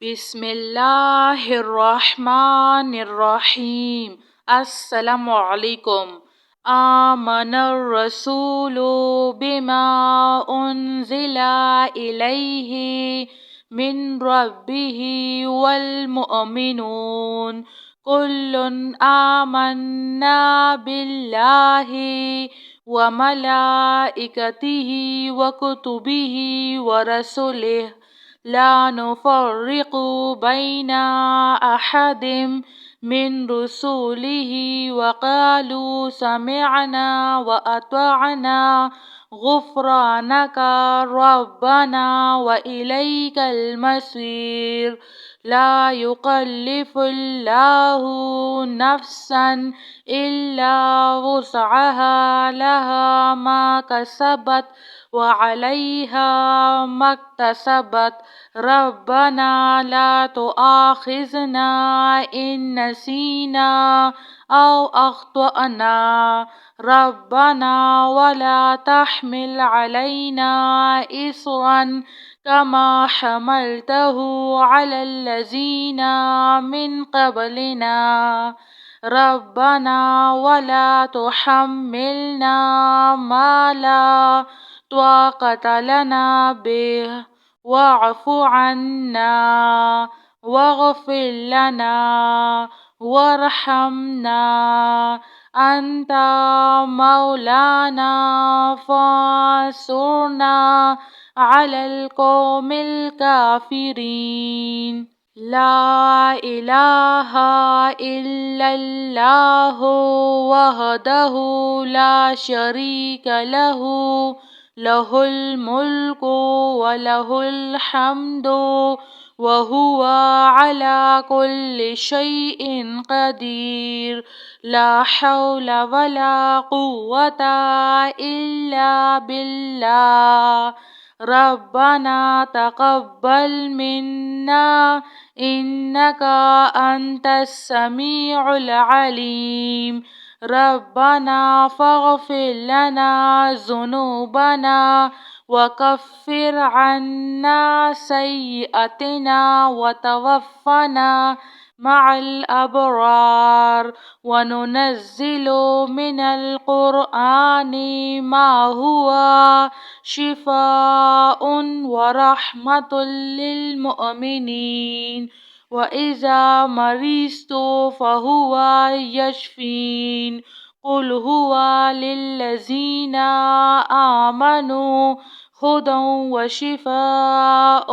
بسم اللہ الرحمن الرحیم۔ السلام علیکم۔ آمن الرسول بما انزل الیہ من ربہ والمؤمنون کل آمنا باللہ وملائکتہ وکتبہ ورسلہ لا نفرق بين أحد من رسله وقالوا سمعنا وأطعنا غفرانك ربنا وإليك المصير لا يكلف الله نفسا إلا وسعها لها ما كسبت وعليها ما اكتسبت ربنا لا تؤاخذنا إن نسينا أو أخطأنا ربنا ولا تحمل علينا إصرا كما حملته على الذين من قبلنا ربنا ولا تحملنا ما لا طاقة لنا به واعف عنا واغفر لنا وارحمنا أنت مولانا فانصرنا على القوم الكافرين لا إله إلا الله وحده لا شريك له له الملك وله الحمد وهو على كل شيء قدير لا حول ولا قوة إلا بالله ربنا تقبل منا إنك أنت السميع العليم ربنا فاغفر لنا ذنوبنا وكفر عنا سيئاتنا وتوفنا مع الأبرار وننزل من القرآن ما هو شفاء ورحمة للمؤمنين وإذا مرضت فهو يشفين قل هو للذين آمنوا هدى وشفاء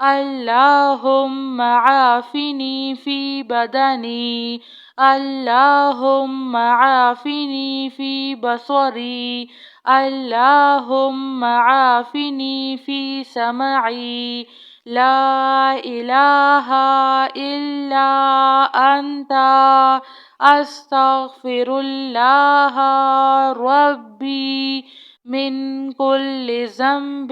اللهم عافني في بدني اللهم عافني في بصري اللهم عافني في سمعي لا إله إلا أنت أستغفر الله ربي من كل ذنب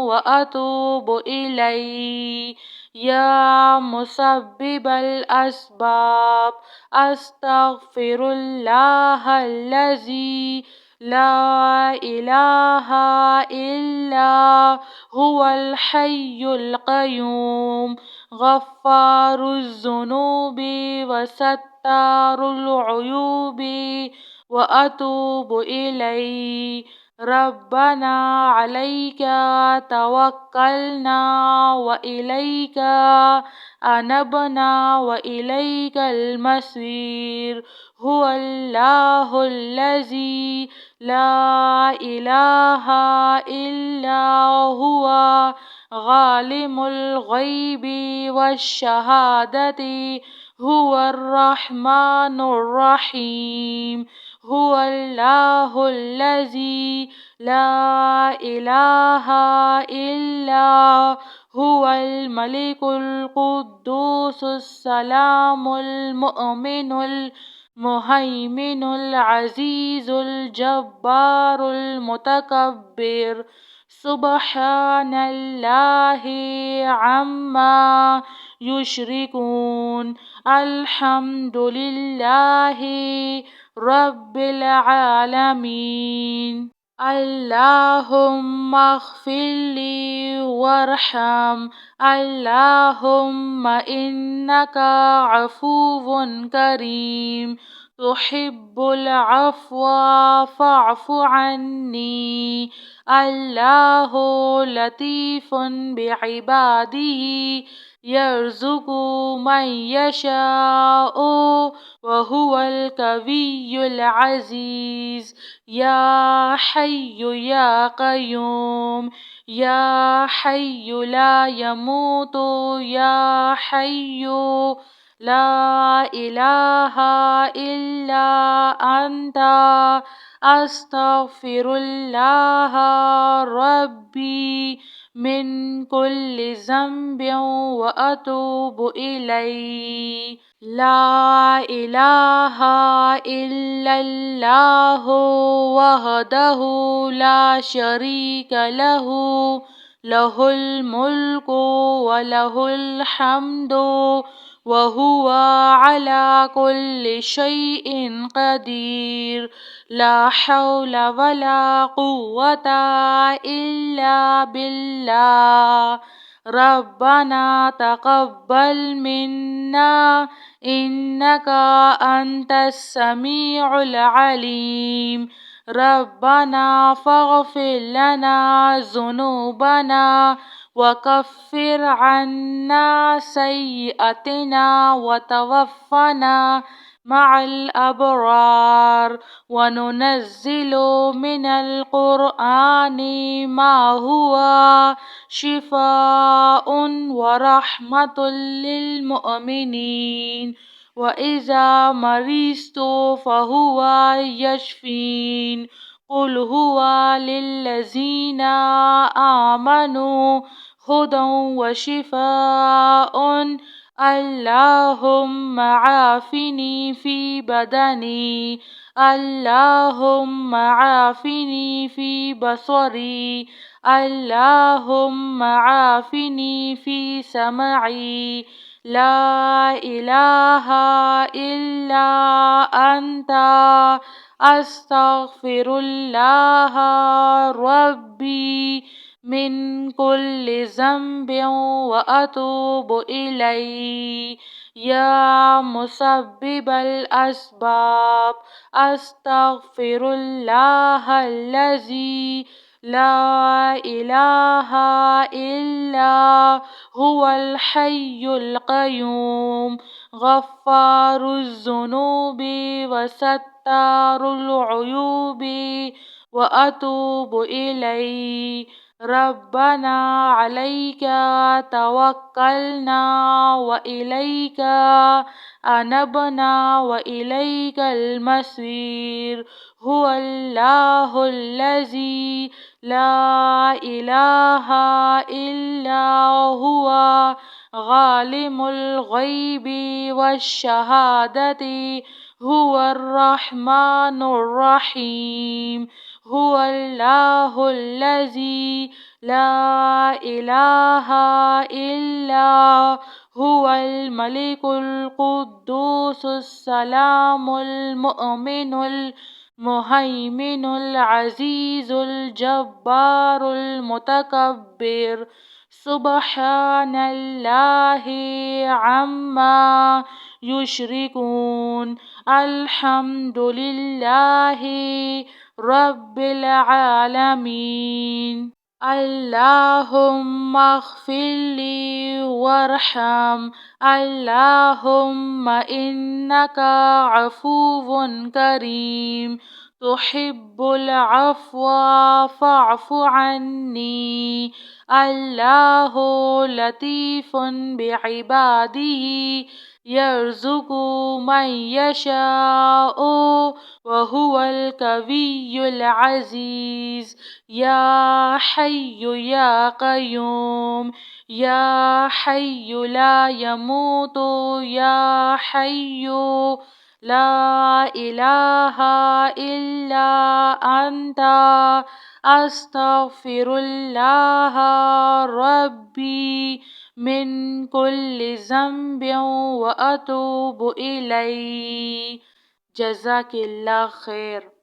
وأتوب إليه يا مسبب الأسباب أستغفر الله الذي لا إله إلا هو الحي القيوم غفار الذنوب وستار العيوب وأتوب إليه ربنا عليك توكلنا وإليك أنبنا وإليك المصير هو الله الذي لا إله إلا هو عالم الغيب والشهادة هو الرحمن الرحيم هو الله الذي لا إله إلا هو الملك القدوس السلام المؤمن المهيمن العزيز الجبار المتكبر سبحان الله عما يشركون الحمد لله رب العالمين اللهم اغفر لي وارحم. اللهم إنك عفو كريم تحب العفو فاعف عني. الله لطيف بعباده يرزق من يشاء وهو القوي العزيز. يا حي يا قيوم، يا حي لا يموت، يا حي لا إله إلا أنت، أستغفر الله ربي من كل ذنب وأتوب إليه. لا إله إلا الله وحده لا شريك له، له الملك وله الحمد وهو على كل شيء قدير. لا حول ولا قوة إلا بالله. ربنا تقبل منا إنك أنت السميع العليم. ربنا فاغفر لنا ذنوبنا وكفر عنا سيئاتنا وتوفنا مع الأبرار. وننزل من القرآن ما هو شفاء ورحمة للمؤمنين، وإذا مرضت فهو يشفين. قل هو للذين آمنوا هدى وشفاء. اللهم عافني في بدني، اللهم عافني في بصري، اللهم عافني في سمعي. لا إله إلا أنت، أستغفر الله ربي من كل ذنب وأتوب إليه. يا مسبب الأسباب، أستغفر الله الذي لا إله إلا هو الحي القيوم، غفار الذنوب وستار العيوب، وأتوب إليه. ربنا عليك توكلنا وإليك أنبنا وإليك المصير. هو الله الذي لا إله إلا هو عالم الغيب والشهادة، هو الرحمن الرحيم. هو الله الذي لا إله إلا هو الملك القدوس السلام المؤمن المهيمن العزيز الجبار المتكبر. سبحان الله عما يشركون. الحمد لله رب العالمين. اللهم اغفر لي وارحم. اللهم إنك عفو كريم تحب العفو فاعف عني. الله لطيف بعباده يرزق من يشاء وهو القوي العزيز. يا حي يا قيوم، يا حي لا يموت، يا حي لا إله إلا أنت، أستغفر الله ربي من كل ذنب وأتوب إليه. جزاك الله خير.